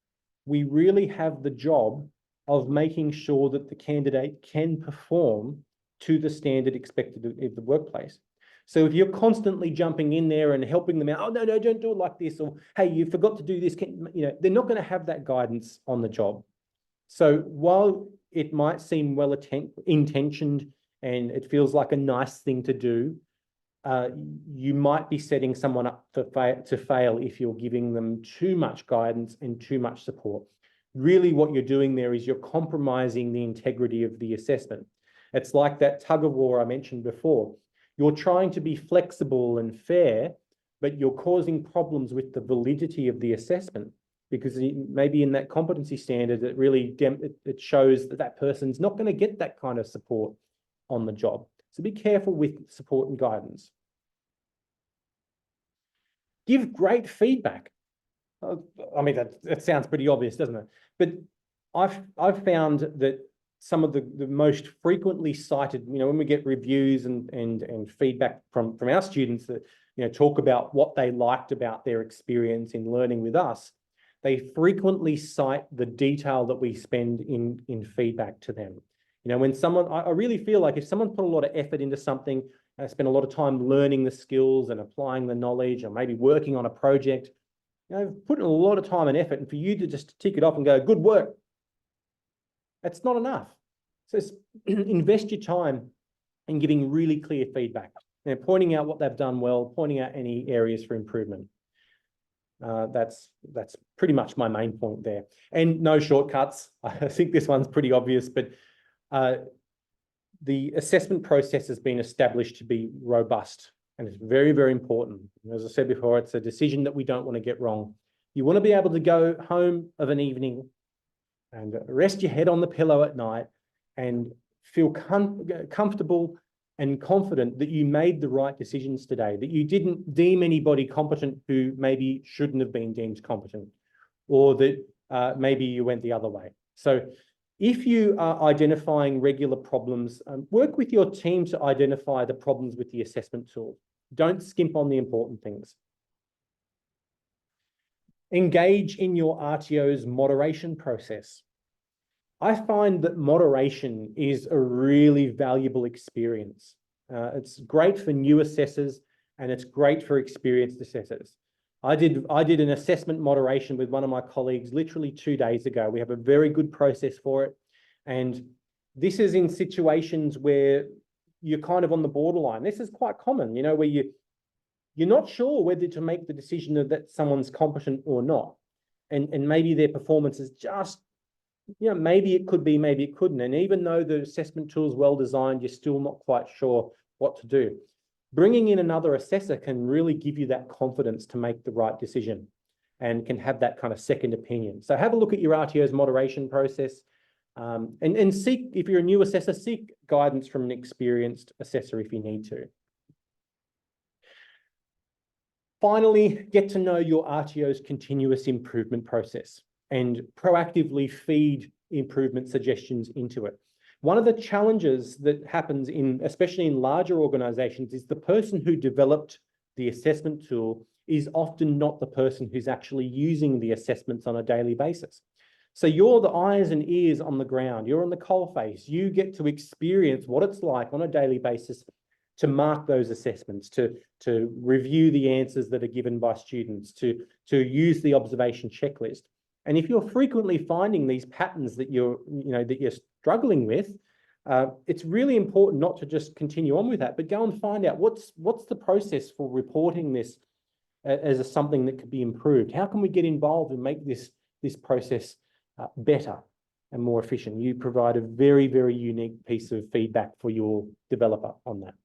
we really have the job of making sure that the candidate can perform to the standard expected of the workplace. So if you're constantly jumping in there and helping them out, oh, no, don't do it like this, or hey, you forgot to do this, they're not going to have that guidance on the job. So while it might seem well intentioned and it feels like a nice thing to do, you might be setting someone up to fail if you're giving them too much guidance and too much support. Really what you're doing there is you're compromising the integrity of the assessment. It's like that tug of war I mentioned before. You're trying to be flexible and fair, but you're causing problems with the validity of the assessment, because maybe in that competency standard, it really it shows that that person's not going to get that kind of support on the job. So be careful with support and guidance. Give great feedback. I mean, that sounds pretty obvious, doesn't it? But I've found that some of the most frequently cited, when we get reviews and feedback from our students that, talk about what they liked about their experience in learning with us, they frequently cite the detail that we spend in feedback to them. When someone, I really feel like if someone put a lot of effort into something, spent a lot of time learning the skills and applying the knowledge, or maybe working on a project, put in a lot of time and effort, and for you to just tick it off and go, good work, that's not enough. So invest your time in giving really clear feedback, pointing out what they've done well, pointing out any areas for improvement. That's pretty much my main point there. And no shortcuts. I think this one's pretty obvious, but the assessment process has been established to be robust, and it's very, very important. As I said before, it's a decision that we don't want to get wrong. You want to be able to go home of an evening and rest your head on the pillow at night and feel comfortable and confident that you made the right decisions today, that you didn't deem anybody competent who maybe shouldn't have been deemed competent, or that maybe you went the other way. So if you are identifying regular problems, work with your team to identify the problems with the assessment tool. Don't skimp on the important things. Engage in your RTO's moderation process. I find that moderation is a really valuable experience. It's great for new assessors, and it's great for experienced assessors. I did an assessment moderation with one of my colleagues literally 2 days ago. We have a very good process for it. And this is in situations where you're kind of on the borderline. This is quite common, where you're not sure whether to make the decision that someone's competent or not. And maybe their performance is just, maybe it could be, maybe it couldn't. And even though the assessment tool is well designed, you're still not quite sure what to do. Bringing in another assessor can really give you that confidence to make the right decision and can have that kind of second opinion. So have a look at your RTO's moderation process, and seek, if you're a new assessor, seek guidance from an experienced assessor if you need to. Finally, get to know your RTO's continuous improvement process and proactively feed improvement suggestions into it. One of the challenges that happens especially in larger organizations, is the person who developed the assessment tool is often not the person who's actually using the assessments on a daily basis. So you're the eyes and ears on the ground, you're on the coalface, you get to experience what it's like on a daily basis to mark those assessments, to review the answers that are given by students, to use the observation checklist. And if you're frequently finding these patterns that you're struggling with, it's really important not to just continue on with that, but go and find out what's the process for reporting this as something that could be improved. How can we get involved and make this process better and more efficient? You provide a very, very unique piece of feedback for your developer on that.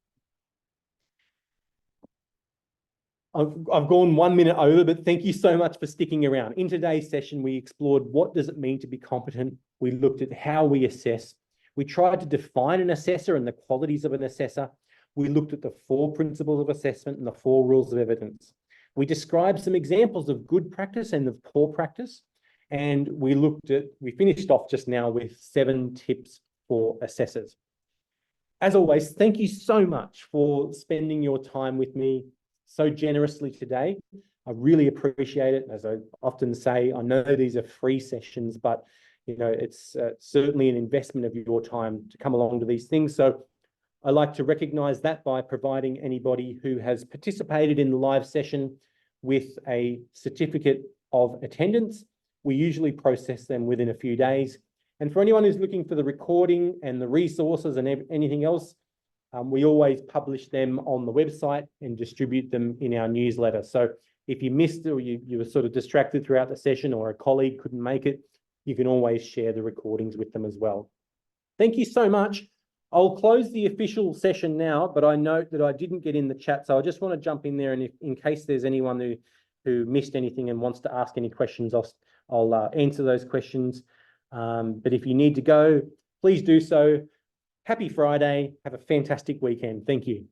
I've gone 1 minute over, but thank you so much for sticking around. In today's session, we explored what does it mean to be competent. We looked at how we assess. We tried to define an assessor and the qualities of an assessor. We looked at the 4 principles of assessment and the 4 rules of evidence. We described some examples of good practice and of poor practice. And we finished off just now with 7 tips for assessors. As always, thank you so much for spending your time with me so generously today. I really appreciate it. As I often say, I know these are free sessions, but it's certainly an investment of your time to come along to these things. So I like to recognise that by providing anybody who has participated in the live session with a certificate of attendance. We usually process them within a few days. And for anyone who's looking for the recording and the resources and anything else, we always publish them on the website and distribute them in our newsletter. So if you missed or you were sort of distracted throughout the session or a colleague couldn't make it, you can always share the recordings with them as well. Thank you so much. I'll close the official session now, but I note that I didn't get in the chat, so I just want to jump in there, and if, in case there's anyone who missed anything and wants to ask any questions, I'll answer those questions. But if you need to go, please do so. Happy Friday. Have a fantastic weekend. Thank you.